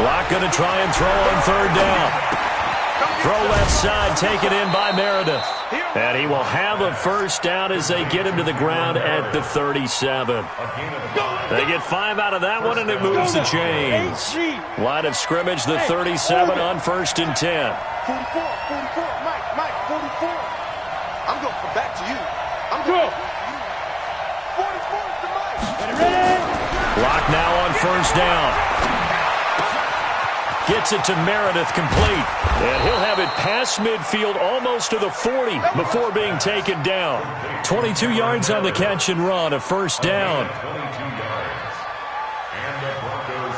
Locke going to try and throw on third down. Throw left side, taken in by Meredith. And he will have a first down as they get him to the ground at the 37. They get 5 out of that one, and it moves the chains. Line of scrimmage, the 37 on 1st and 10. 44, Mike, 44. I'm going for back to you. I'm going to 44 to Mike. Ready? Locke now on 1st down. Gets it to Meredith, complete. And he'll have it past midfield almost to the 40 before being taken down. 22 yards on the catch and run, a first down.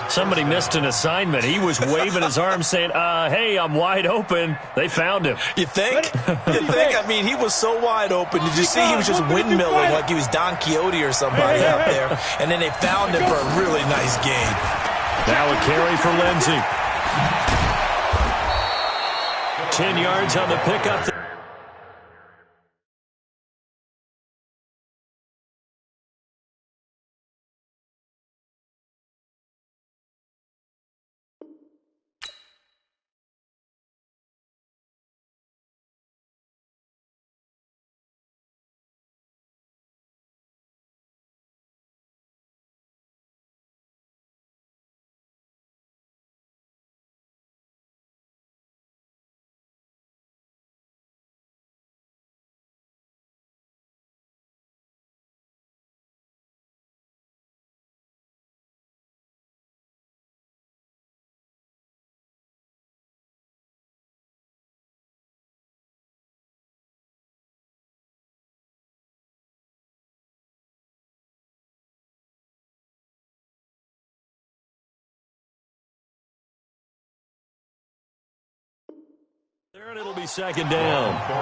Somebody missed an assignment. He was waving his arms saying, hey, I'm wide open. They found him. You think? I mean, he was so wide open. Did you see he was just windmilling like he was Don Quixote or somebody out there? And then they found him for a really nice gain. Now a carry for Lindsey. 10 yards on the pickup. There, and it'll be second down. That's what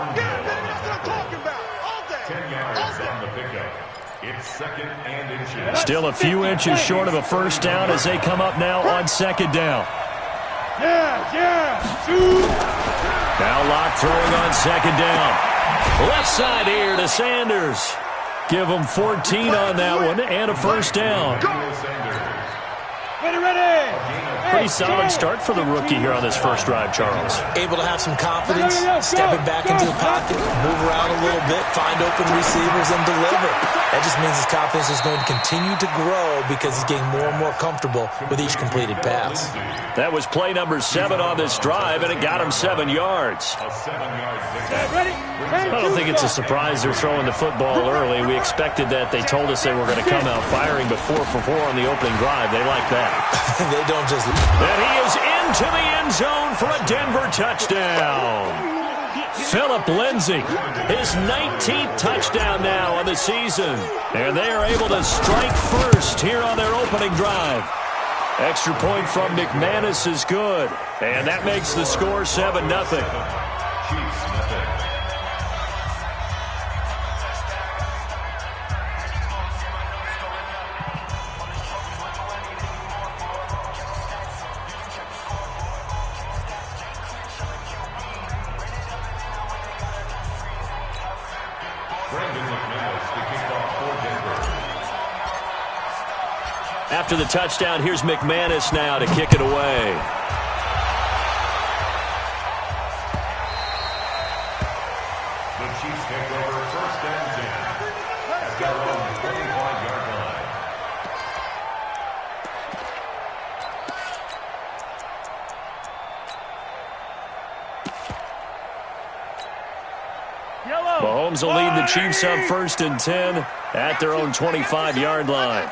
I'm talking about. All day. 10 yards on the pickup. It's 2nd and inches. Still a few inches short of a first down as they come up now on 2nd down. Now Locke throwing on 2nd down. Left side here to Sanders. Give him 14 on that one and a first down. Ready. Pretty solid start for the rookie here on this first drive, Charles. Able to have some confidence, stepping back into the pocket, move around a little bit, find open receivers, and deliver. That just means his confidence is going to continue to grow because he's getting more and more comfortable with each completed pass. That was play number 7 on this drive, and it got him 7 yards. I don't think it's a surprise they're throwing the football early. We expected that. They told us they were going to come out firing, but 4 for 4 on the opening drive. They like that. They don't just... And he is into the end zone for a Denver touchdown. Philip Lindsay, his 19th touchdown now on the season. And they are able to strike first here on their opening drive. Extra point from McManus is good. And that makes the score 7-0. After the touchdown, here's McManus now to kick it away. The Chiefs take over 1st and 10 at their own 25-yard line. Mahomes will lead the Chiefs up 1st and 10 at their own 25-yard line.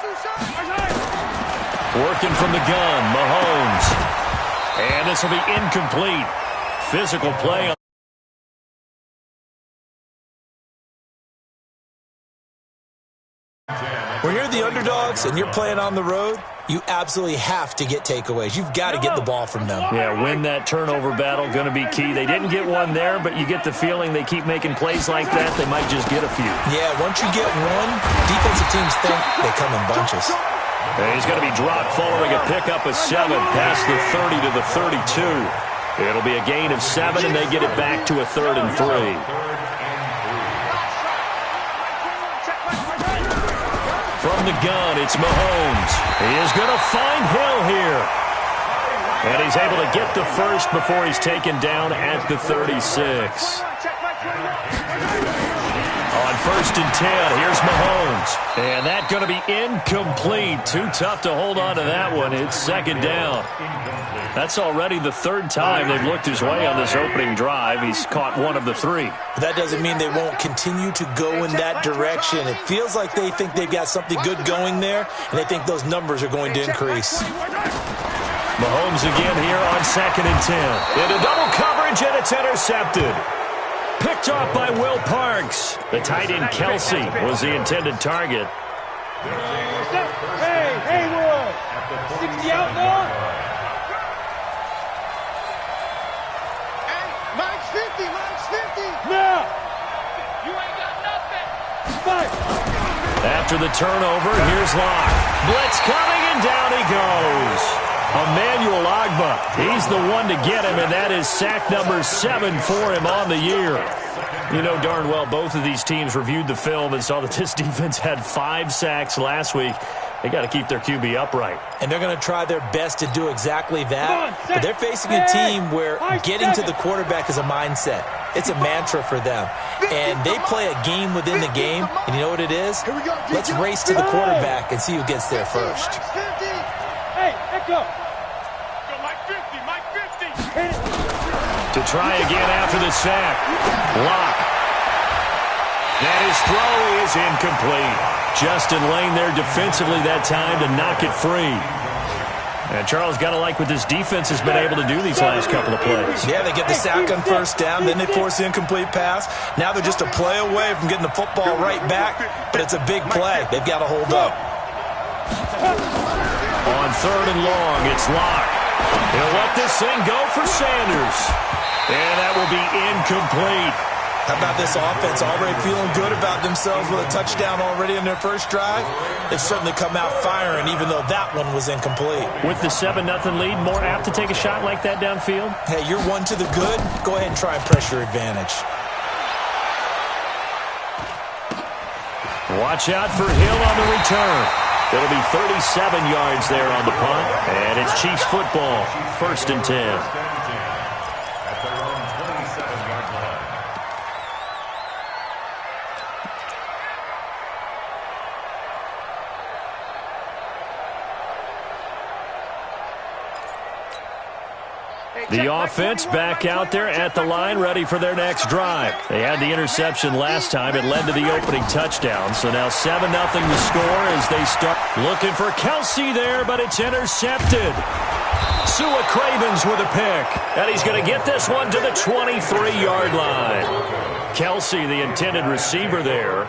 Working from the gun, Mahomes. And this will be incomplete. Physical play. When you're the underdogs and you're playing on the road, you absolutely have to get takeaways. You've got to get the ball from them. Yeah, win that turnover battle, going to be key. They didn't get one there, but you get the feeling they keep making plays like that, they might just get a few. Yeah, once you get one, defensive teams think they come in bunches. And he's going to be dropped following a pickup of 7 past the 30 to the 32. It'll be a gain of 7, and they get it back to a 3rd and 3. From the gun, it's Mahomes. He is going to find Hill And he's able to get the first before he's taken down at the 36. On 1st and 10, here's Mahomes. And that's going to be incomplete. Too tough to hold on to that one. It's 2nd down. That's already the 3rd time they've looked his way on this opening drive. He's caught 1 of the 3. But that doesn't mean they won't continue to go in that direction. It feels like they think they've got something good going there, and they think those numbers are going to increase. Mahomes again here on 2nd and 10. Into double coverage, and it's intercepted. Picked off by Will Parks. The tight end Kelsey was the intended target. Hey, Haywood. 60 out now. Hey, Mike's 50, Mike's 50. Now. You ain't got nothing. Fight. After the turnover, here's Locke. Blitz coming, and down he goes. Emmanuel Ogbah, he's the one to get him, and that is sack number 7 for him on the year. You know darn well both of these teams reviewed the film and saw that this defense had 5 sacks last week. They got to keep their QB upright. And they're going to try their best to do exactly that. But they're facing a team where getting to the quarterback is a mindset. It's a mantra for them. And they play a game within the game. And you know what it is? Let's race to the quarterback and see who gets there first. Hey, echo. To try again after the sack. Locke. And his throw is incomplete. Justin Lane there defensively that time to knock it free. And Charles, got to like what this defense has been able to do these last couple of plays. Yeah, they get the sack on 1st down, then they force the incomplete pass. Now they're just a play away from getting the football right back, but it's a big play. They've got to hold up. On 3rd and long, it's Locke. He'll let this thing go for Sanders. And that will be incomplete. How about this offense already feeling good about themselves with a touchdown already in their first drive? They've certainly come out firing, even though that one was incomplete. With the 7-0 lead, more apt to take a shot like that downfield? Hey, you're 1 to the good. Go ahead and try and press your advantage. Watch out for Hill on the return. It'll be 37 yards there on the punt. And it's Chiefs football, 1st and 10. The offense back out there at the line, ready for their next drive. They had the interception last time. It led to the opening touchdown. So now 7-0 to score as they start looking for Kelsey there, but it's intercepted. Sua Cravens with a pick, and he's going to get this one to the 23-yard line. Kelsey, the intended receiver there.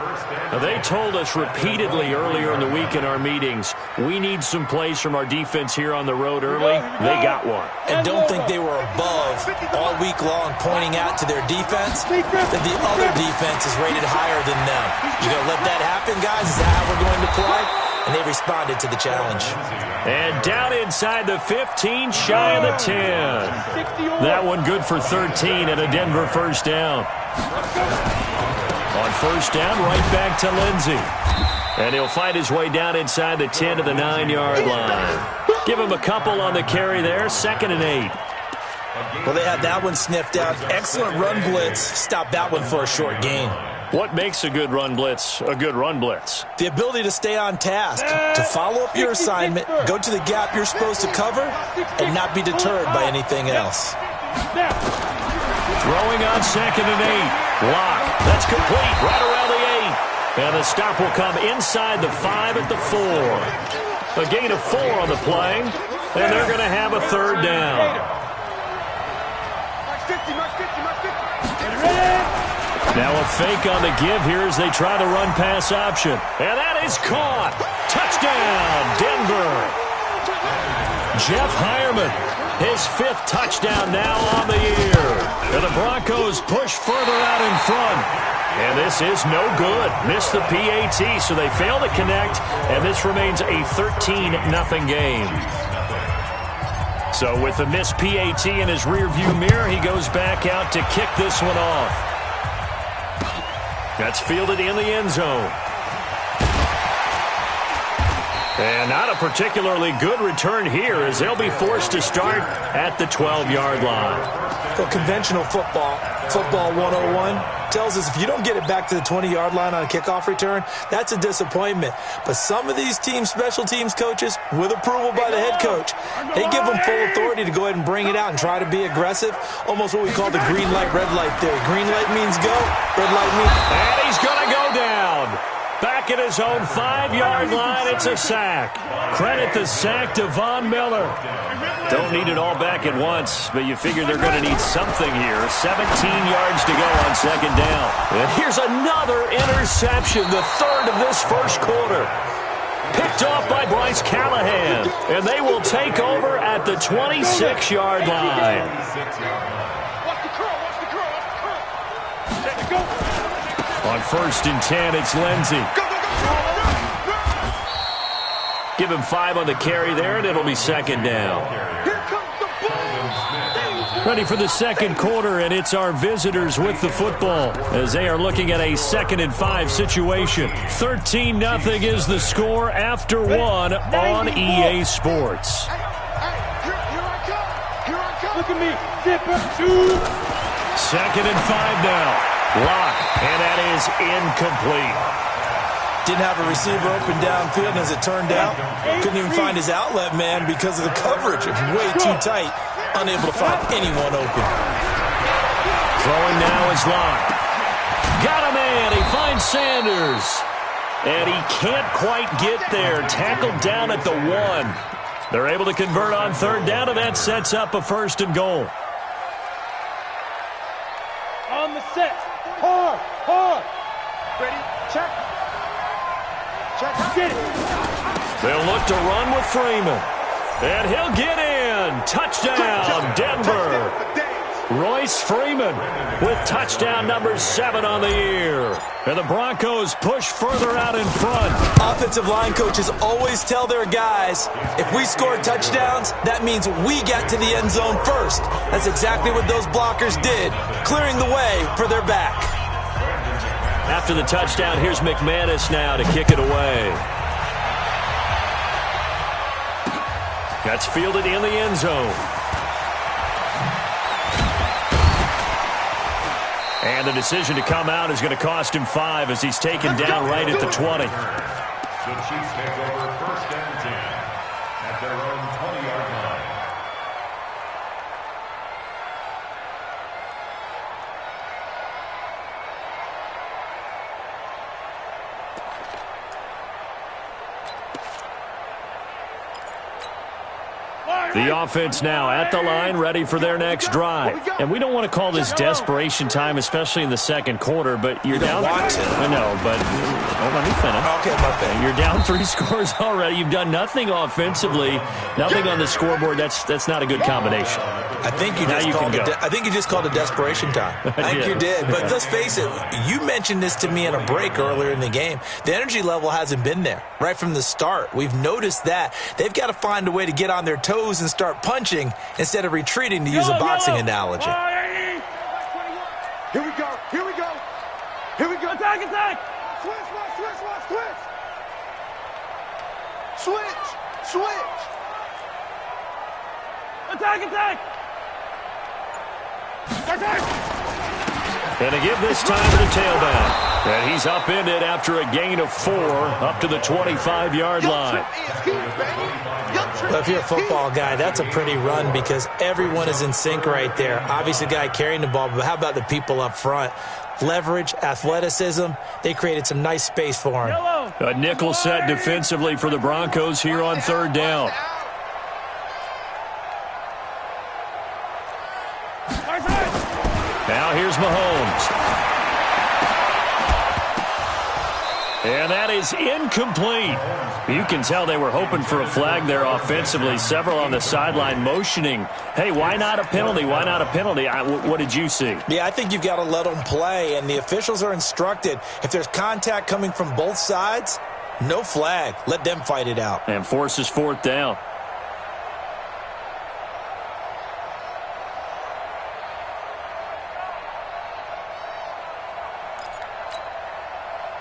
Now, they told us repeatedly earlier in the week in our meetings, we need some plays from our defense here on the road early. They got one. And don't think they were above all week long pointing out to their defense that the other defense is rated higher than them. You going to let that happen, guys? Is that how we're going to play? And they responded to the challenge. And down inside the 15, shy of the 10. That one good for 13 and a Denver 1st down. On 1st down, right back to Lindsey. And he'll fight his way down inside the 10 to the 9-yard line. Give him a couple on the carry there, 2nd and 8. Well, they had that one sniffed out. Excellent run blitz. Stopped that one for a short gain. What makes a good run blitz a good run blitz? The ability to stay on task, to follow up your assignment, go to the gap you're supposed to cover, and not be deterred by anything else. Throwing on 2nd and 8. Locke. That's complete right around the 8. And the stop will come inside the 5 at the 4. A gain of 4 on the play. And they're going to have a 3rd down. Now a fake on the give here as they try the run-pass option. And that is caught. Touchdown, Denver. Jeff Hireman, his 5th touchdown now on the year. And the Broncos push further out in front. And this is no good. Missed the PAT, so they fail to connect. And this remains a 13-0 game. So with the missed PAT in his rearview mirror, he goes back out to kick this one off. That's fielded in the end zone. And not a particularly good return here as they'll be forced to start at the 12-yard line. Well, conventional football 101, tells us if you don't get it back to the 20-yard line on a kickoff return, that's a disappointment. But some of these teams, special teams coaches, with approval by the head coach, they give them full authority to go ahead and bring it out and try to be aggressive, almost what we call the green light, red light theory. Green light means go, red light means... And he's going to go down. Back at his own 5-yard line, it's a sack. Credit the sack to Von Miller. Don't need it all back at once, but you figure they're going to need something here. 17 yards to go on second down. And here's another interception, the third of this first quarter. Picked off by Bryce Callahan, and they will take over at the 26-yard line. On 1st and 10, it's Lindsey. Give him 5 on the carry there, and it'll be second down. Ready for the second quarter, and it's our visitors with the football as they are looking at a 2nd and 5 situation. 13-0 is the score after 1 on EA Sports. Look at me. Zipper. 2nd and 5 now. Block, and that is incomplete. Didn't have a receiver open downfield, and as it turned out, couldn't even find his outlet man because of the coverage. It was way too tight, unable to find anyone open. Throwing now is Locke. Got a man. He finds Sanders. And he can't quite get there. Tackled down at the 1. They're able to convert on 3rd down, and that sets up a 1st and goal. On the set. Hard. Ready? Check. Get it. They'll look to run with Freeman. And he'll get in. Touchdown, Denver. Royce Freeman with touchdown number 7 on the year. And the Broncos push further out in front. Offensive line coaches always tell their guys, if we score touchdowns, that means we get to the end zone first. That's exactly what those blockers did, clearing the way for their back. After the touchdown, here's McManus now to kick it away. That's fielded in the end zone. And the decision to come out is going to cost him 5 as he's taken down right at the 20. The Chiefs take over 1st and 10 at their own 20-yard line. The offense now at the line, ready for their next drive. And we don't want to call this desperation time, especially in the second quarter, but you're down. I know, but let me finish. Okay, my bad. You're down 3 scores already. You've done nothing offensively, nothing on the scoreboard. That's not a good combination. I think you just called it desperation time. I think you did. But let's face it, you mentioned this to me in a break earlier in the game. The energy level hasn't been there right from the start. We've noticed that. They've got to find a way to get on their toes and start punching instead of retreating, to use a boxing analogy. Here we go. Attack. Switch. Attack. And to give this time to the tailback. And he's upended after a gain of 4 up to the 25-yard line. Well, if you're a football guy, that's a pretty run because everyone is in sync right there. Obviously, the guy carrying the ball, but how about the people up front? Leverage, athleticism, they created some nice space for him. A nickel set defensively for the Broncos here on 3rd down. Now here's Mahomes. And that is incomplete. You can tell they were hoping for a flag there offensively. Several on the sideline motioning, hey, why not a penalty? Why not a penalty? What did you see? Yeah, I think you've got to let them play, and the officials are instructed. If there's contact coming from both sides, no flag. Let them fight it out. And forces 4th down.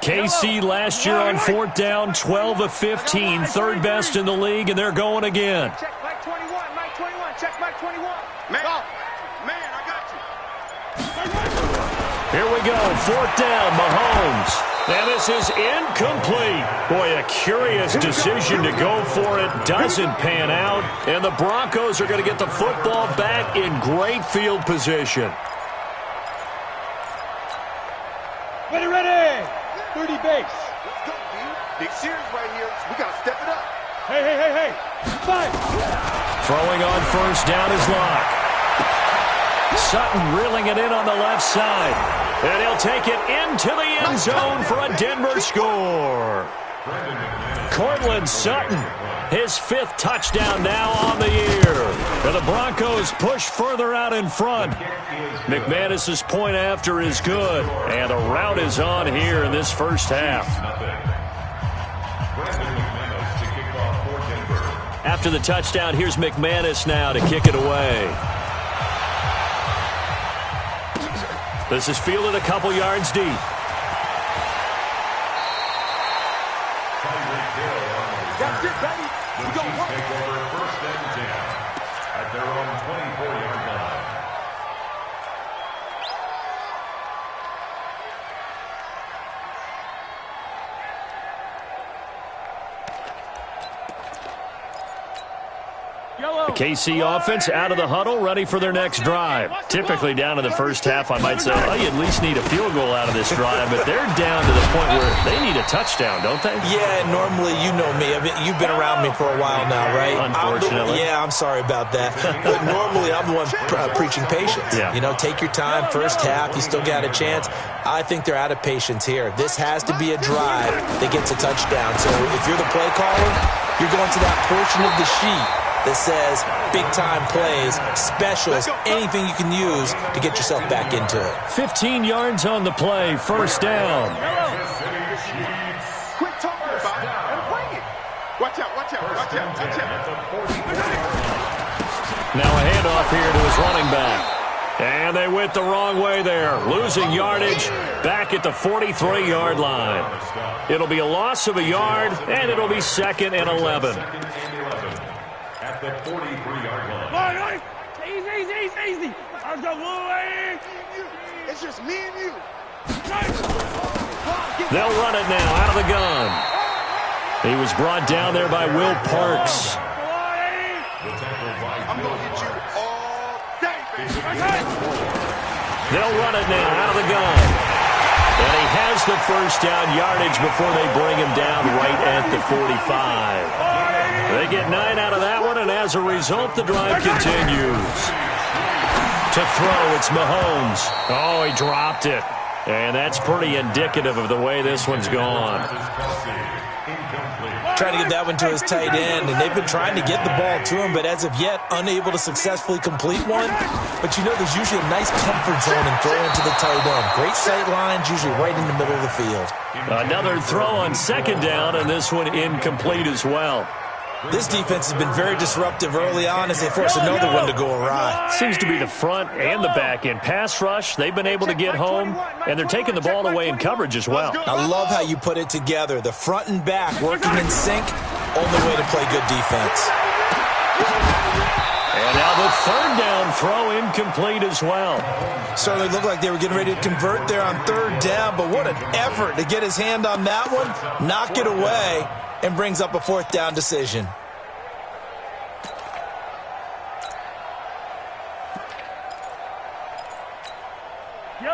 KC last year on fourth down, 12 of 15, third best in the league, and they're going again. Check Mike 21, Mike 21, check Mike 21. Man, I got you. Here we go, fourth down, Mahomes. And this is incomplete. Boy, a curious decision to go for it. Doesn't pan out. And the Broncos are going to get the football back in great field position. Ready. 30 base. Let's go, dude. Big series right here. We got to step it up. Hey. 5. Throwing on first down is Locke. Sutton reeling it in on the left side. And he'll take it into the end zone for a Denver score. Courtland Sutton, his 5th touchdown now on the year. And the Broncos push further out in front. McManus's point after is good. And the rout is on here in this first half. After the touchdown, here's McManus now to kick it away. This is fielded a couple yards deep. That's it, baby. We go work. Take over first and 10 at their own 24-yard line. The KC offense out of the huddle, ready for their next drive. Typically down in the first half, I might say, well, you at least need a field goal out of this drive, but they're down to the point where they need a touchdown, don't they? Yeah, normally, you know me. I mean, you've been around me for a while now, right? Unfortunately. I'm sorry about that. But normally, I'm the one preaching patience. Yeah. You know, take your time. First half, you still got a chance. I think they're out of patience here. This has to be a drive that gets a touchdown. So if you're the play caller, you're going to that portion of the sheet that says big-time plays, specials, anything you can use to get yourself back into it. 15 yards on the play, first down. Quit talking about it and bring it. Watch out. Now a handoff here to his running back. And they went the wrong way there, losing yardage back at the 43-yard line. It'll be a loss of a yard, and it'll be 2nd and 11. At the 43-yard line. Easy. Let's go, boy. It's just me and you. They'll run it now out of the gun. He was brought down there by Will Parks. I'm going to hit you all day, baby. They'll run it now out of the gun. And he has the first down yardage before they bring him down right at the 45. They get 9 out of that one, and as a result, the drive continues. To throw, it's Mahomes. Oh, he dropped it. And that's pretty indicative of the way this one's gone. Trying to get that one to his tight end, and they've been trying to get the ball to him, but as of yet, unable to successfully complete one. But you know, there's usually a nice comfort zone in throwing to the tight end. Great sight lines, usually right in the middle of the field. Another throw on second down, and this one incomplete as well. This defense has been very disruptive early on as they force another one to go awry. Seems to be the front and the back end. Pass rush, they've been able to get home, and they're taking the ball away in coverage as well. I love how you put it together. The front and back working in sync, only way to play good defense. And now the third down throw incomplete as well. Certainly looked like they were getting ready to convert there on third down, but what an effort to get his hand on that one, knock it away, and brings up a fourth down decision.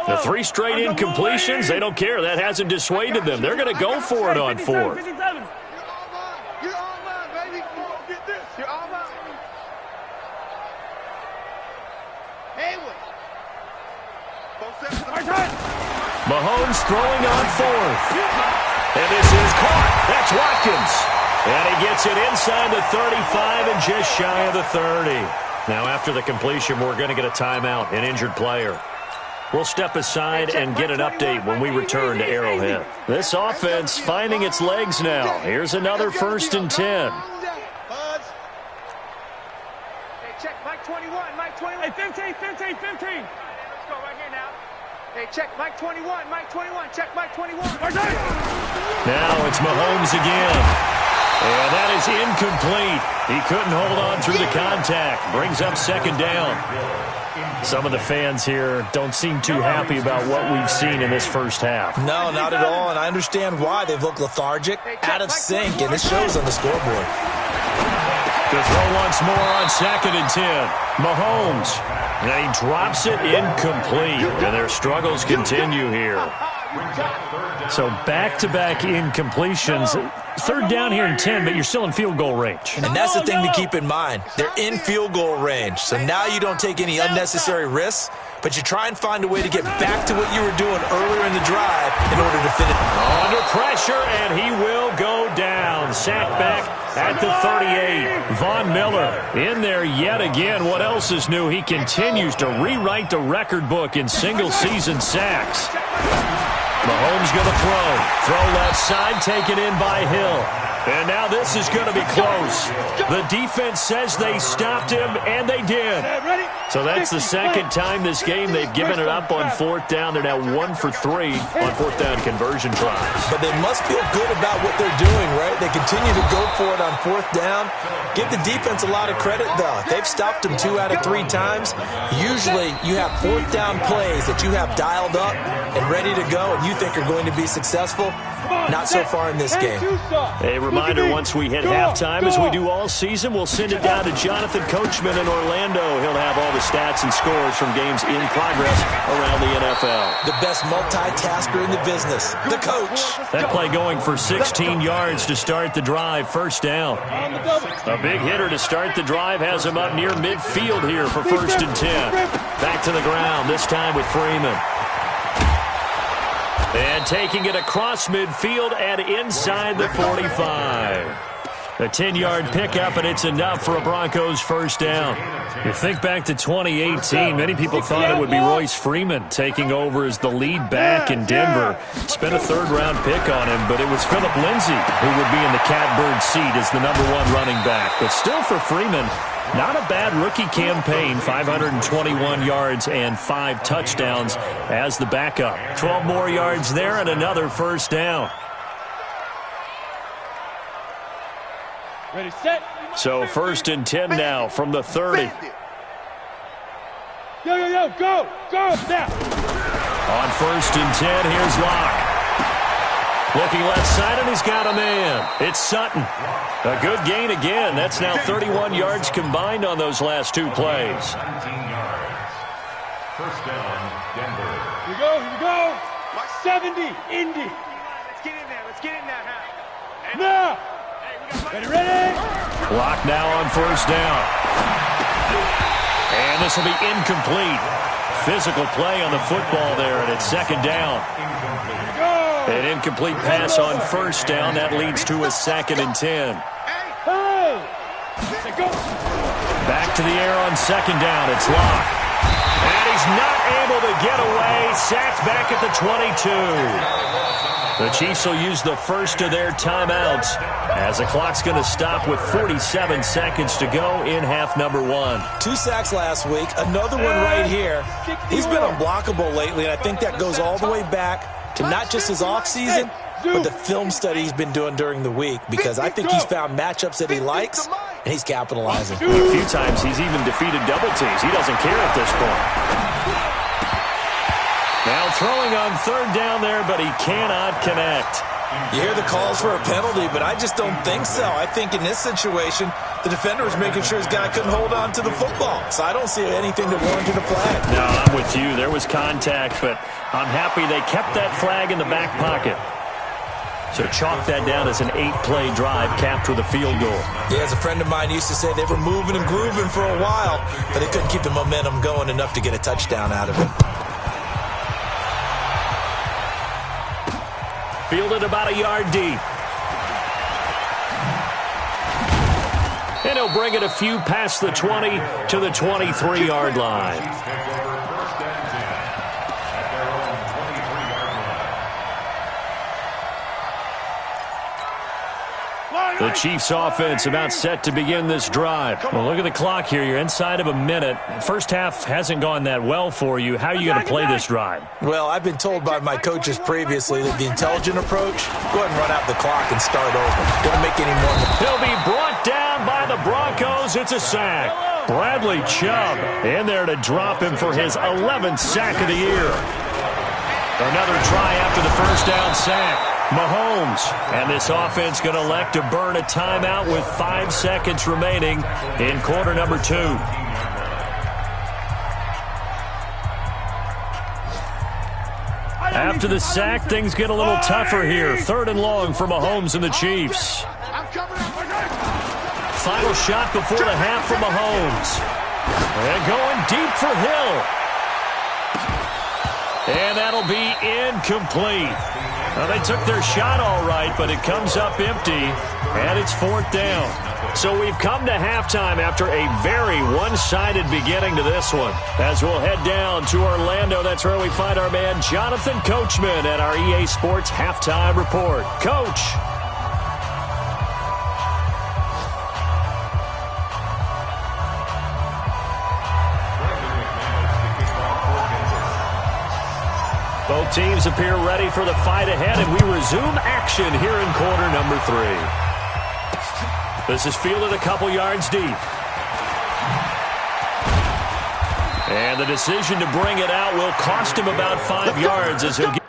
The 3 straight incompletions, they don't care. That hasn't dissuaded them. They're going to go for it on 4th. You're all mine, baby. Come on, get this. You're all mine. Haywood. Mahomes throwing on 4th. And this is caught. That's Watkins. And he gets it inside the 35 and just shy of the 30. Now after the completion, we're going to get a timeout, an injured player. We'll step aside and get an update when we return to Arrowhead. This offense finding its legs now. Here's another 1st and 10. Hey, check Mike 21, Mike 21. Hey, 15. Let's go right here now. Hey, check Mike 21, Mike 21, check Mike 21. Now it's Mahomes again. And that is incomplete. He couldn't hold on through the contact. Brings up second down. Some of the fans here don't seem too happy about what we've seen in this first half. No, not at all, and I understand why. They've looked lethargic, out of sync, and it shows on the scoreboard. To throw once more on 2nd and 10. Mahomes. And he drops it incomplete. And their struggles continue here. So back-to-back incompletions. Third down here in 10, but you're still in field goal range. And that's the thing to keep in mind. They're in field goal range. So now you don't take any unnecessary risks, but you try and find a way to get back to what you were doing earlier in the drive in order to finish. Under pressure, and he will go down. Sacked back at the 38. Von Miller in there yet again. What else is new? He continues to rewrite the record book in single-season sacks. Mahomes going to throw. Throw left side, taken in by Hill. And now this is going to be close. The defense says they stopped him, and they did. So that's the second time this game they've given it up on 4th down. They're now 1 for 3 on 4th down conversion tries. But they must feel good about what they're doing, right? They continue to go for it on 4th down. Give the defense a lot of credit, though. They've stopped them 2 out of 3 times. Usually you have 4th down plays that you have dialed up and ready to go and you think are going to be successful. Not so far in this game. A reminder, once we hit halftime, as we do all season, we'll send it down to Jonathan Coachman in Orlando. He'll have all the stats and scores from games in progress around the NFL. The best multitasker in the business, the coach. That play going for 16 yards to start the drive, first down. A big hitter to start the drive has him up near midfield here for 1st and 10. Back to the ground, this time with Freeman. And taking it across midfield and inside the 45. A 10-yard pickup, and it's enough for a Broncos first down. You think back to 2018, many people thought it would be Royce Freeman taking over as the lead back in Denver. Spent a 3rd-round pick on him, but it was Phillip Lindsay who would be in the catbird seat as the number 1 running back. But still for Freeman, not a bad rookie campaign, 521 yards and 5 touchdowns as the backup. 12 more yards there and another first down. Ready, set. So 1st and 10 now from the 30. Yo, go now. On 1st and 10, here's Locke. Looking left side, and he's got a man. It's Sutton. A good gain again. That's now 31 yards combined on those last 2 plays. 17 yards. First down, Denver. Here we go. 70, Indy. Let's get in there. Let's get in there now. Now. Ready. Locke now on 1st down. And this will be incomplete. Physical play on the football there, and it's 2nd down. An incomplete pass on 1st down. That leads to a 2nd and 10. Back to the air on 2nd down. It's Locke. And he's not able to get away. Sacked back at the 22. The Chiefs will use the first of their timeouts as the clock's going to stop with 47 seconds to go in half number 1. 2 sacks last week, another one right here. He's been unblockable lately, and I think that goes all the way back to not just his offseason, but the film study he's been doing during the week, because I think he's found matchups that he likes, and he's capitalizing. A few times he's even defeated double teams. He doesn't care at this point. Now throwing on 3rd down there, but he cannot connect. You hear the calls for a penalty, but I just don't think so. I think in this situation, the defender was making sure his guy couldn't hold on to the football. So I don't see anything that warranted a flag. No, I'm with you. There was contact, but I'm happy they kept that flag in the back pocket. So chalk that down as an 8-play drive capped with a field goal. Yeah, as a friend of mine used to say, they were moving and grooving for a while, but they couldn't keep the momentum going enough to get a touchdown out of it. Fielded about a yard deep. And he'll bring it a few past the 20 to the 23-yard line. Line The Chiefs offense about set to begin this drive. Well, look at the clock here. You're inside of a minute. First half hasn't gone that well for you. How are you going to play this drive? Well, I've been told by my coaches previously that the intelligent approach, go ahead and run out the clock and start over. Don't make any more. He'll be brought down by the Broncos. It's a sack. Bradley Chubb in there to drop him for his 11th sack of the year. Another try after the first down sack. Mahomes, and this offense going to elect to burn a timeout with 5 seconds remaining in quarter number 2. After the sack, things get a little tougher here. 3rd and long for Mahomes and the Chiefs. Final shot before the half for Mahomes. And going deep for Hill. And that'll be incomplete. Well, they took their shot all right, but it comes up empty, and it's 4th down. So we've come to halftime after a very one-sided beginning to this one. As we'll head down to Orlando, that's where we find our man Jonathan Coachman at our EA Sports Halftime Report. Coach. Both teams appear ready for the fight ahead, and we resume action here in quarter number 3. This is fielded a couple yards deep. And the decision to bring it out will cost him about 5 yards as he'll get...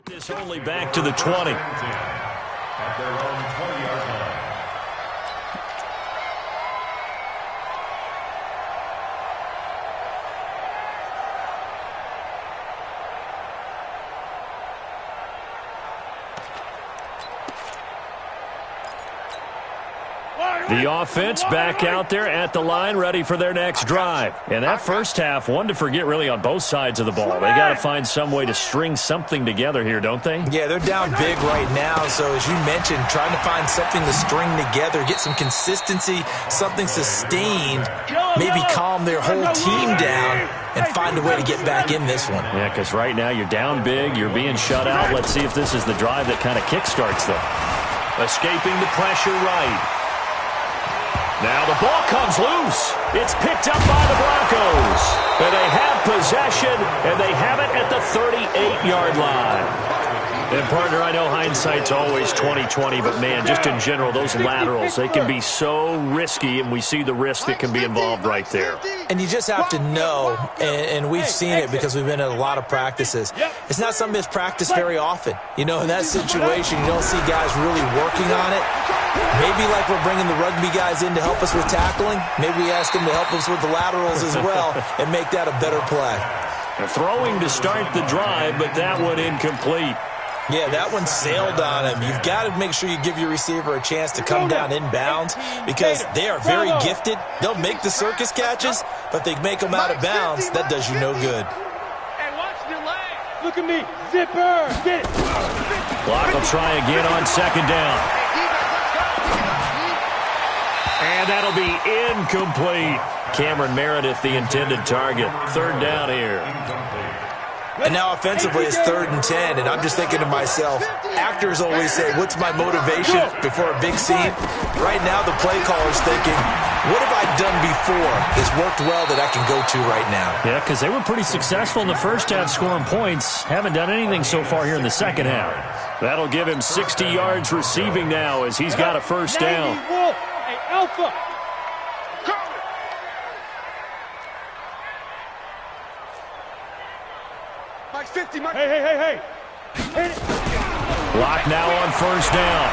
This only back to the 20. At their own 20-yard line. The offense back out there at the line, ready for their next drive. And that first half, one to forget really on both sides of the ball. They got to find some way to string something together here, don't they? Yeah, they're down big right now. So as you mentioned, trying to find something to string together, get some consistency, something sustained, maybe calm their whole team down and find a way to get back in this one. Yeah, because right now you're down big, you're being shut out. Let's see if this is the drive that kind of kickstarts them. Escaping the pressure right. Now the ball comes loose. It's picked up by the Broncos. And they have possession, and they have it at the 38-yard line. And, partner, I know hindsight's always 20/20, but, man, just in general, those laterals, they can be so risky, and we see the risk that can be involved right there. And you just have to know, and we've seen it because we've been at a lot of practices. It's not something that's practiced very often. You know, in that situation, you don't see guys really working on it. Maybe like we're bringing the rugby guys in to help us with tackling, maybe we ask them to help us with the laterals as well and make that a better play. They're throwing to start the drive, but that one incomplete. Yeah, that one sailed on him. You've got to make sure you give your receiver a chance to come down inbounds because they are very gifted. They'll make the circus catches, but they make them out of bounds. That does you no good. Hey, watch the leg. Look at me. Zipper. Get it. Clock will try again on second down. And that'll be incomplete. Cameron Meredith, the intended target. Third down here. And now offensively it's 3rd and 10, and I'm just thinking to myself, actors always say, what's my motivation before a big scene? Right now the play caller's thinking, what have I done before that's worked well that I can go to right now? Yeah, because they were pretty successful in the first half scoring points. Haven't done anything so far here in the second half. That'll give him 60 yards receiving now as he's got a first down. Hey, Alpha. Mike 50, Mike. Hey. Lock now on first down.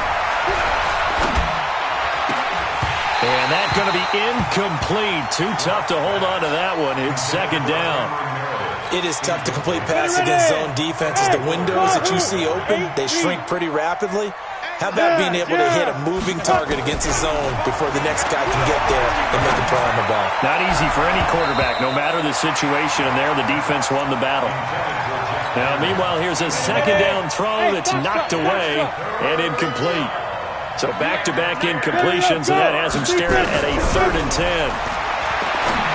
And that's going to be incomplete. Too tough to hold on to that one. It's second down. It is tough to complete pass against zone defenses. The windows that you see open, they shrink pretty rapidly. How about being able to hit a moving target against a zone before the next guy can get there and make a play on the ball? Not easy for any quarterback, no matter the situation, and there the defense won the battle. Now, meanwhile, here's a second down throw that's knocked away and incomplete. So back-to-back incompletions, and that has him staring at a 3rd and 10.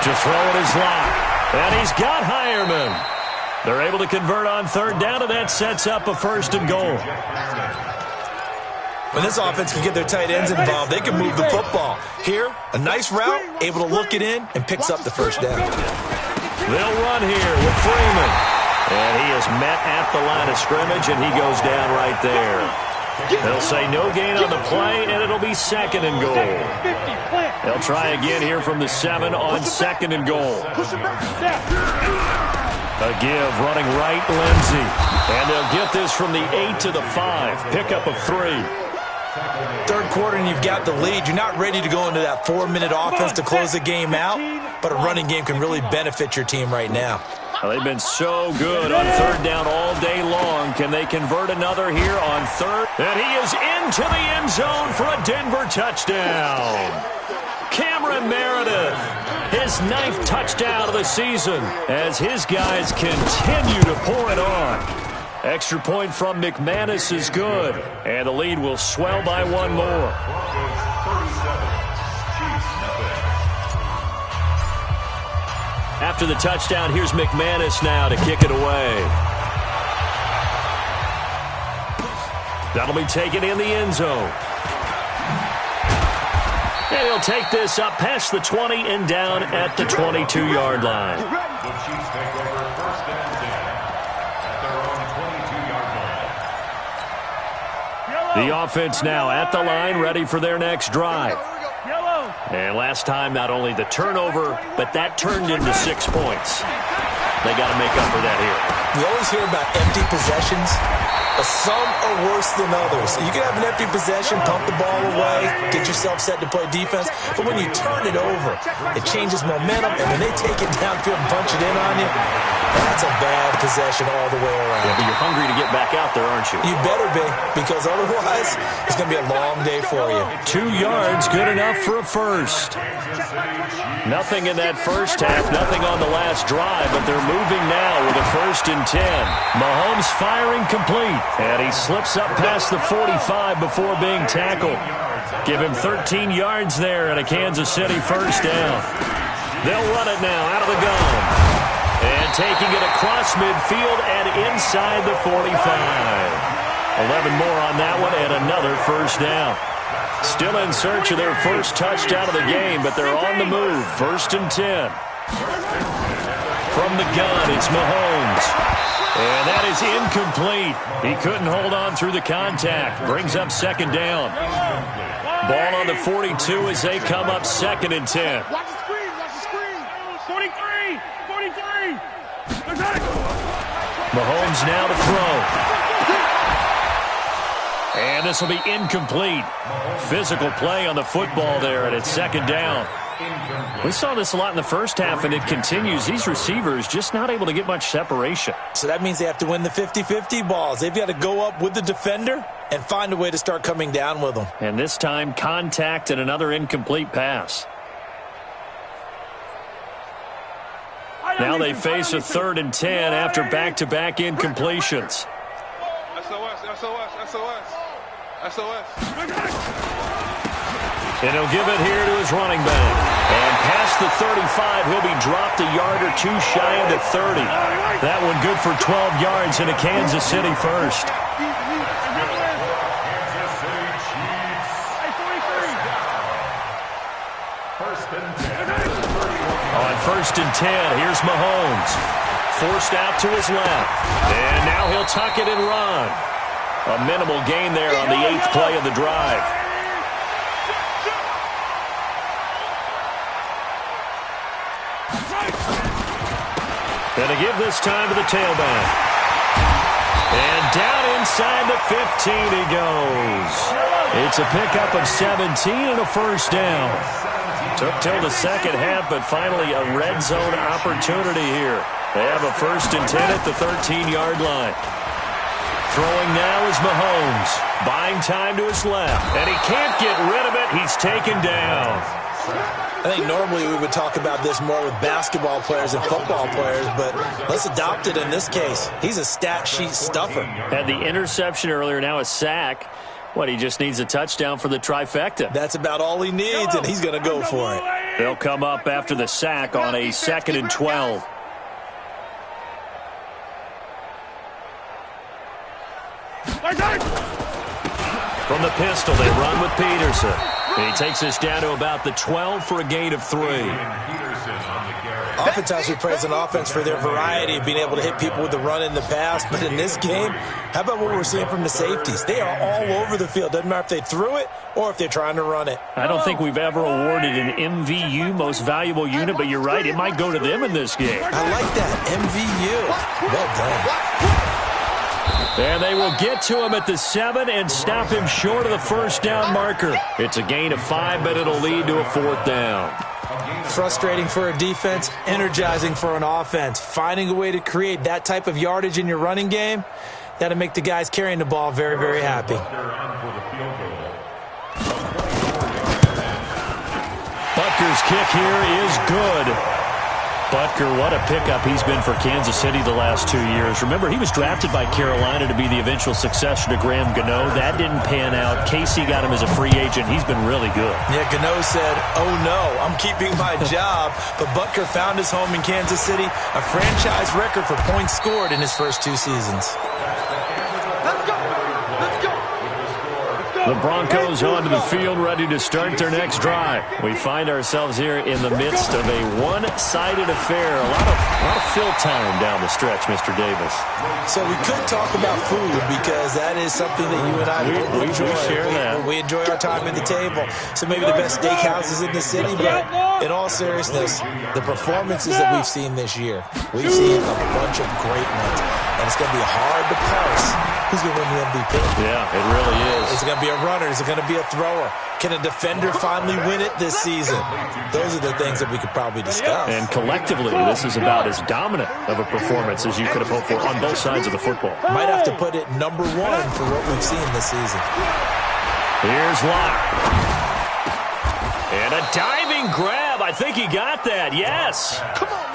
To throw it is Locke, and he's got Hireman. They're able to convert on 3rd down, and that sets up a 1st and goal. When this offense can get their tight ends involved, they can move the football. Here, a nice route, able to look it in, and picks up the first down. They'll run here with Freeman. And he is met at the line of scrimmage, and he goes down right there. They'll say no gain on the play, and it'll be 2nd and goal. They'll try again here from the 7 on 2nd and goal. A give running right, Lindsey. And they'll get this from the 8 to the 5. Pickup of 3. 3rd quarter and you've got the lead. You're not ready to go into that 4-minute offense to close the game out, but a running game can really benefit your team right now. Well, they've been so good on 3rd down all day long. Can they convert another here on 3rd? And he is into the end zone for a Denver touchdown. Cameron Meredith, his 9th touchdown of the season as his guys continue to pour it on. Extra point from McManus is good, and the lead will swell by 1 more. After the touchdown, here's McManus now to kick it away. That'll be taken in the end zone. And he'll take this up past the 20 and down at the 22-yard line. The Chiefs take over 1st and 10 at their own 22-yard line. The offense now at the line, ready for their next drive. And last time, not only the turnover, but that turned into 6 points. They got to make up for that here. We always hear about empty possessions, but some are worse than others. You can have an empty possession, pump the ball away, get yourself set to play defense, but when you turn it over, it changes momentum, and when they take it downfield and punch it in on you, that's a bad possession all the way around. Yeah, but you're hungry to get back out there, aren't you? You better be, because otherwise, it's going to be a long day for you. 2 yards, good enough for a first. Nothing in that first half, nothing on the last drive, but they're moving now with a 1st and 10. Mahomes firing complete, and he slips up past the 45 before being tackled. Give him 13 yards there and a Kansas City first down. They'll run it now out of the gun. And taking it across midfield and inside the 45. 11 more on that one and another first down. Still in search of their first touchdown of the game, but they're on the move. 1st and 10. From the gun, it's Mahomes. And that is incomplete. He couldn't hold on through the contact. Brings up 2nd down. Ball on the 42 as they come up 2nd and 10. Watch the screen. 43. Mahomes now to throw. And this will be incomplete. Physical play on the football there, and it's 2nd down. We saw this a lot in the first half, and it continues. These receivers just not able to get much separation. So that means they have to win the 50-50 balls. They've got to go up with the defender and find a way to start coming down with them. And this time, contact and another incomplete pass. Now they face a 3rd and 10 after back-to-back incompletions. SOS. And he'll give it here to his running back. And past the 35, he'll be dropped a yard or two shy of the 30. That one good for 12 yards and a Kansas City first. On 1st and 10, here's Mahomes. Forced out to his left. And now he'll tuck it and run. A minimal gain there on the 8th play of the drive. Gonna give this time to the tailback. And down inside the 15 he goes. It's a pickup of 17 and a first down. Took till the second half, but finally a red zone opportunity here. They have a 1st and 10 at the 13-yard line. Throwing now is Mahomes. Buying time to his left. And he can't get rid of it. He's taken down. I think normally we would talk about this more with basketball players and football players, but let's adopt it in this case. He's a stat sheet stuffer. Had the interception earlier, now a sack. What, he just needs a touchdown for the trifecta. That's about all he needs, and he's going to go for it. They'll come up after the sack on a 2nd and 12. From the pistol, they run with Peterson. And he takes us down to about the 12 for a gain of 3. Oftentimes we praise an offense for their variety of being able to hit people with the run in the pass, but in this game, how about what we're seeing from the safeties? They are all over the field. Doesn't matter if they threw it or if they're trying to run it. I don't think we've ever awarded an MVU, most valuable unit, but you're right, it might go to them in this game. I like that, MVU. Well done. And they will get to him at the 7 and stop him short of the first down marker. It's a gain of 5, but it'll lead to a 4th down. Frustrating for a defense, energizing for an offense. Finding a way to create that type of yardage in your running game, that'll make the guys carrying the ball very, very happy. Butker's kick here is good. Butker, what a pickup he's been for Kansas City the last 2 years. Remember, he was drafted by Carolina to be the eventual successor to Graham Gano. That didn't pan out. Casey got him as a free agent. He's been really good. Yeah, Gano said, oh no, I'm keeping my job. But Butker found his home in Kansas City, a franchise record for points scored in his first 2 seasons. The Broncos onto the field, ready to start their next drive. We find ourselves here in the midst of a one-sided affair. A lot of fill time down the stretch, Mr. Davis. So we could talk about food because that is something that you and I enjoy. We enjoy our time at the table. So maybe the best steakhouses in the city, but in all seriousness, the performances that we've seen this year, we've seen a bunch of great ones. And it's going to be hard to parse who's going to win the MVP. Yeah, it really is. Is it going to be a runner? Is it going to be a thrower? Can a defender finally win it this season? Those are the things that we could probably discuss. And collectively, this is about as dominant of a performance as you could have hoped for on both sides of the football. Might have to put it number 1 for what we've seen this season. Here's Locke. And a diving grab. I think he got that. Yes.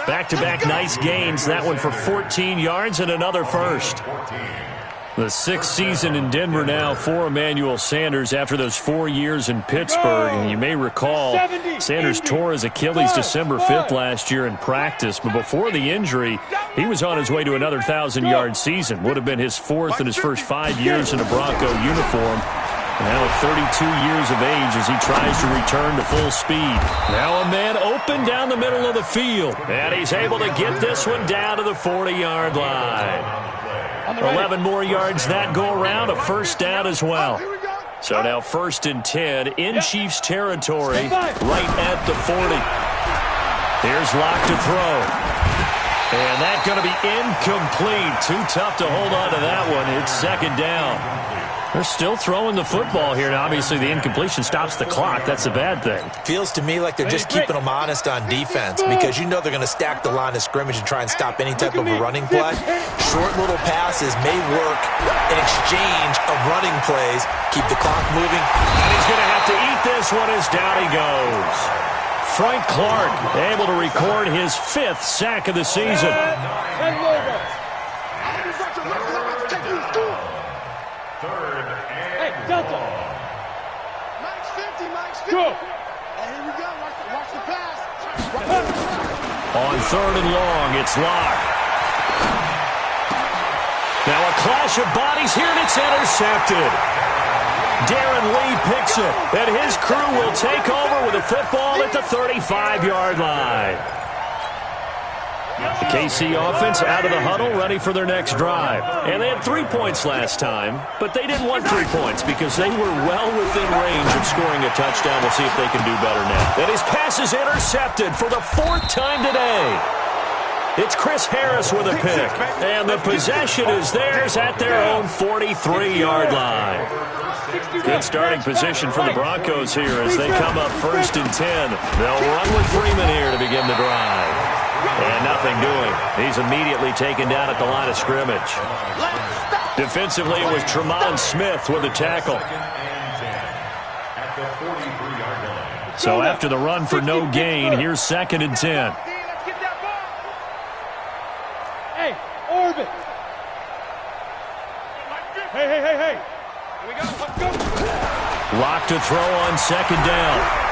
Back-to-back nice gains. That one for 14 yards and another first. The 6th season in Denver now for Emmanuel Sanders after those 4 years in Pittsburgh. And you may recall Sanders tore his Achilles December 5th last year in practice. But before the injury, he was on his way to another 1,000-yard season. Would have been his 4th in his first 5 years in a Bronco uniform. Now at 32 years of age as he tries to return to full speed. Now a man open down the middle of the field. And he's able to get this one down to the 40-yard line. 11 more yards that go around, a first down as well. So now 1st and 10 in Chiefs territory, right at the 40. Here's Locke to throw. And that's going to be incomplete. Too tough to hold on to that one. It's 2nd down. They're still throwing the football here. Now, obviously, the incompletion stops the clock. That's a bad thing. Feels to me like they're just keeping them honest on defense because you know they're going to stack the line of scrimmage and try and stop any type of a running play. Short little passes may work in exchange of running plays. Keep the clock moving. And he's going to have to eat this one as down he goes. Frank Clark able to record his 5th sack of the season. Here we go. Watch the pass. On 3rd and long, it's Locke. Now a clash of bodies here, and it's intercepted. Darren Lee picks it, and his crew will take over with a football at the 35-yard line. The KC offense out of the huddle, ready for their next drive. And they had 3 points last time, but they didn't want 3 points because they were well within range of scoring a touchdown. We'll see if they can do better now. And his pass is intercepted for the 4th time today. It's Chris Harris with a pick, and the possession is theirs at their own 43-yard line. Good starting position for the Broncos here as they come up 1st and 10. They'll run with Freeman here to begin the drive. And nothing doing. He's immediately taken down at the line of scrimmage. Defensively, it was Tremont Smith with a tackle. So after the run for no gain, here's 2nd and 10. Hey, Orbit. Hey. Here we go. Let's go. Locke to throw on 2nd down.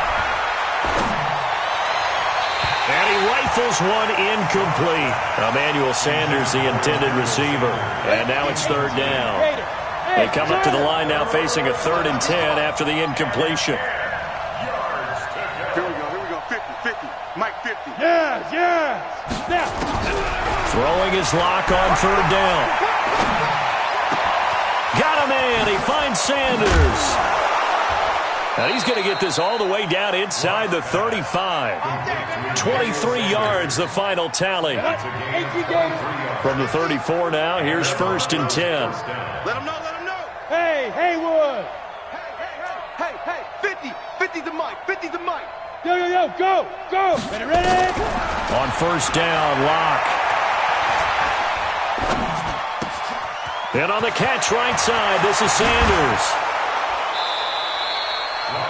And he rifles one incomplete. Emmanuel Sanders, the intended receiver. And now it's 3rd down. They come up to the line now facing a 3rd and 10 after the incompletion. Here we go. 50. Mike 50. Yes. Now. Throwing his Locke on 3rd down. Got a man. He finds Sanders. And he's going to get this all the way down inside the 35. 23 yards, the final tally. From the 34 now, here's 1st and 10. Let him know. Hey, Haywood. Hey. 50 to Mike. 50 to Mike. Yo, go. Ready? On 1st down, Locke. And on the catch right side, this is Sanders.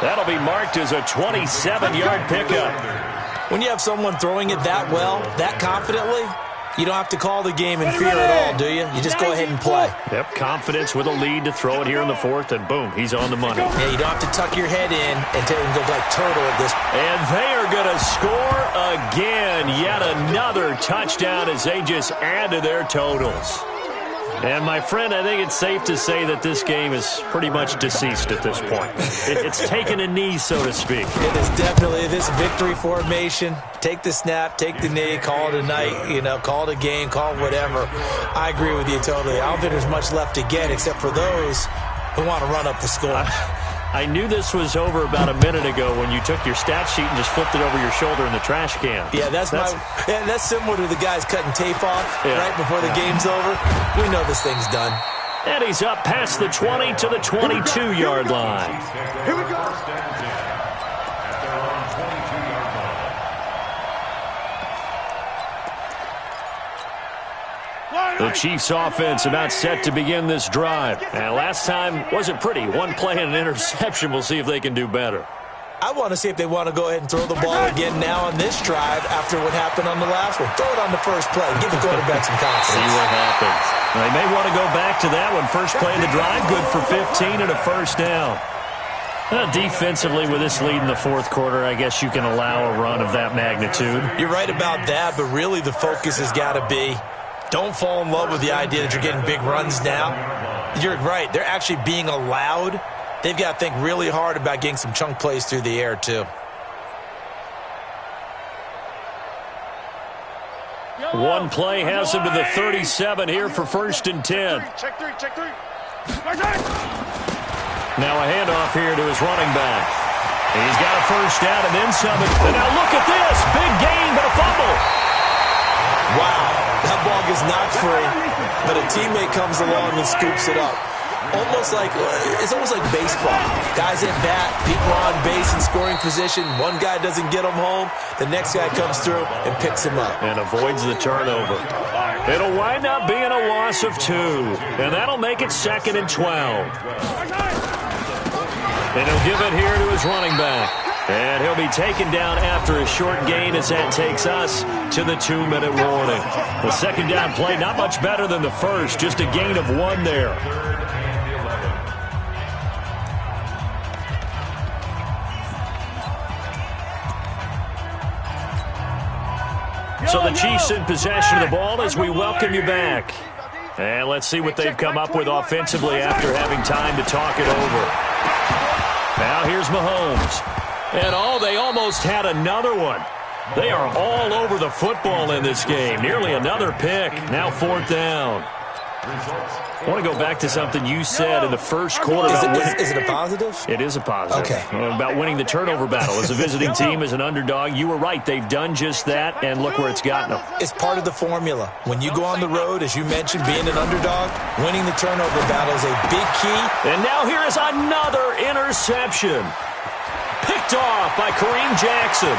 That'll be marked as a 27-yard pickup. When you have someone throwing it that well, that confidently, you don't have to call the game in fear at all, do you? You just go ahead and play. Yep, confidence with a lead to throw it here in the 4th, and boom, he's on the money. Yeah, you don't have to tuck your head in and go like turtle at this. And they are going to score again. Yet another touchdown as they just add to their totals. And, my friend, I think it's safe to say that this game is pretty much deceased at this point. It's taken a knee, so to speak. It is definitely this victory formation. Take the snap, take the knee, call it a night, call it a game, call it whatever. I agree with you totally. I don't think there's much left to get except for those who want to run up the score. I knew this was over about a minute ago when you took your stat sheet and just flipped it over your shoulder in the trash can. Yeah, that's similar to the guys cutting tape off right before the game's over. We know this thing's done. And he's up past the 20 to the 22-yard line. Here we go. The Chiefs offense about set to begin this drive. And last time wasn't pretty. One play and an interception. We'll see if they can do better. I want to see if they want to go ahead and throw the ball again now on this drive after what happened on the last one. Throw it on the first play. Give the quarterback some confidence. See what happens. They may want to go back to that one. First play of the drive, good for 15 and a 1st down. Defensively, with this lead in the 4th quarter, I guess you can allow a run of that magnitude. You're right about that, but really the focus has got to be don't fall in love with the idea that you're getting big runs now. You're right. They're actually being allowed. They've got to think really hard about getting some chunk plays through the air, too. One play has him to the 37 here for 1st and 10. Check three. Now a handoff here to his running back. He's got a 1st down and then some. And now look at this. Big gain, but a fumble. Wow. That ball gets knocked free, but a teammate comes along and scoops it up. It's almost like baseball. Guys at bat, people on base in scoring position. One guy doesn't get him home. The next guy comes through and picks him up. And avoids the turnover. It'll wind up being a loss of 2. And that'll make it 2nd and 12. And he'll give it here to his running back. And he'll be taken down after a short gain as that takes us to the 2-minute warning. The 2nd down play, not much better than the first, just a gain of 1 there. So the Chiefs in possession of the ball as we welcome you back. And let's see what they've come up with offensively after having time to talk it over. Now here's Mahomes. And they almost had another one. They are all over the football in this game. Nearly another pick. Now 4th down. I want to go back to something you said in the first quarter. Is it a positive? It is a positive. Okay. About winning the turnover battle. As a visiting team, as an underdog, you were right. They've done just that, and look where it's gotten them. It's part of the formula. When you go on the road, as you mentioned, being an underdog, winning the turnover battle is a big key. And now here is another interception. Picked off by Kareem Jackson.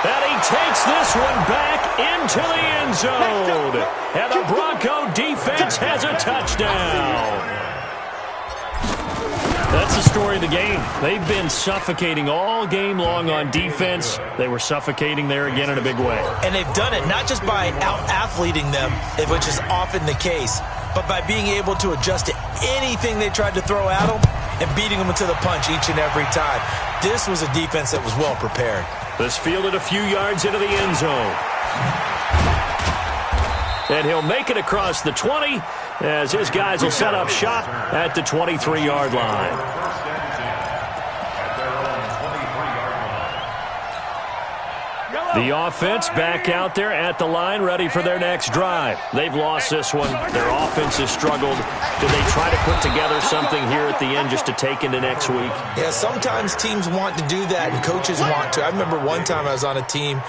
And he takes this one back into the end zone. And the Bronco defense has a touchdown. That's the story of the game. They've been suffocating all game long on defense. They were suffocating there again in a big way. And they've done it not just by out-athleting them, which is often the case, but by being able to adjust to anything they tried to throw at them and beating them to the punch each and every time. This was a defense that was well prepared. This fielded a few yards into the end zone. And he'll make it across the 20 as his guys will set up shop at the 23-yard line. The offense back out there at the line, ready for their next drive. They've lost this one. Their offense has struggled. Do they try to put together something here at the end just to take into next week? Yeah, sometimes teams want to do that, and coaches want to. I remember one time I was on a team,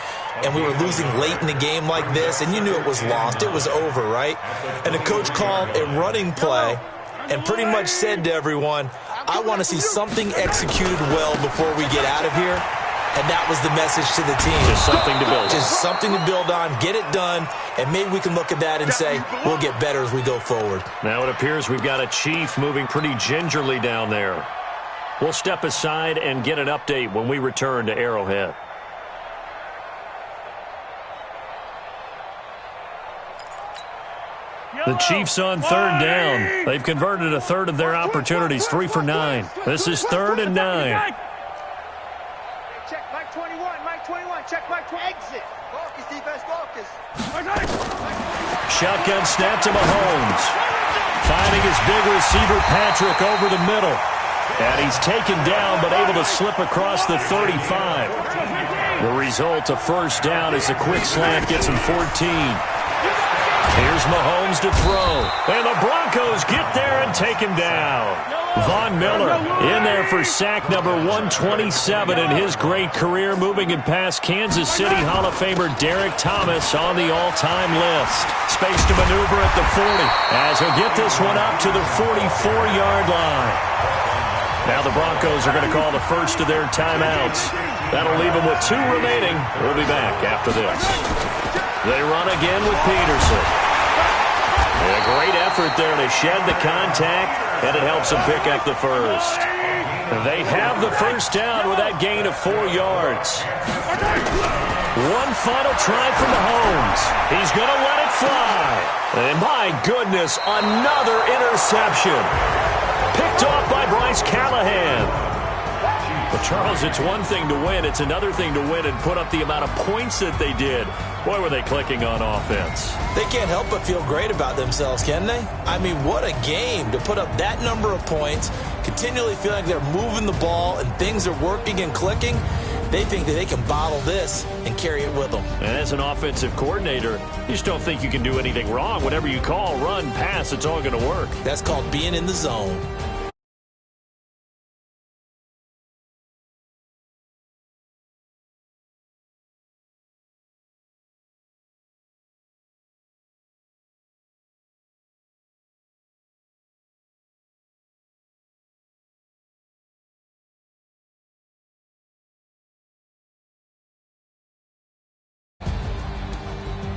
and we were losing late in the game like this, and you knew it was lost. It was over, right? And the coach called a running play and pretty much said to everyone, I want to see something executed well before we get out of here. And that was the message to the team. Just something to build on. Just something to build on, get it done, and maybe we can look at that and say, we'll get better as we go forward. Now it appears we've got a Chief moving pretty gingerly down there. We'll step aside and get an update when we return to Arrowhead. The Chiefs on 3rd down. They've converted a third of their opportunities, 3 for 9. This is 3rd and 9. Check Mike 21, Mike 21, check Mike 20. Exit. Marcus, defense, Marcus. Shotgun snap to Mahomes. Finding his big receiver, Patrick, over the middle. And he's taken down, but able to slip across the 35. The result, a first down as a quick slant gets him 14. Here's Mahomes to throw. And the Broncos get there and take him down. Von Miller in there for sack number 127 in his great career, moving it past Kansas City Hall of Famer Derek Thomas on the all-time list. Space to maneuver at the 40 as he'll get this one up to the 44-yard line. Now the Broncos are going to call the first of their timeouts. That'll leave them with 2 remaining. We'll be back after this. They run again with Peterson. A great effort there to shed the contact, and it helps them pick up the first. They have the first down with that gain of 4 yards. One final try from Mahomes. He's going to let it fly. And my goodness, another interception. Picked off by Bryce Callahan. But, Charles, it's one thing to win. It's another thing to win and put up the amount of points that they did. Boy, were they clicking on offense. They can't help but feel great about themselves, can they? I mean, what a game to put up that number of points, continually feel like they're moving the ball and things are working and clicking. They think that they can bottle this and carry it with them. And as an offensive coordinator, you just don't think you can do anything wrong. Whatever you call, run, pass, it's all going to work. That's called being in the zone.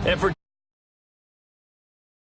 And for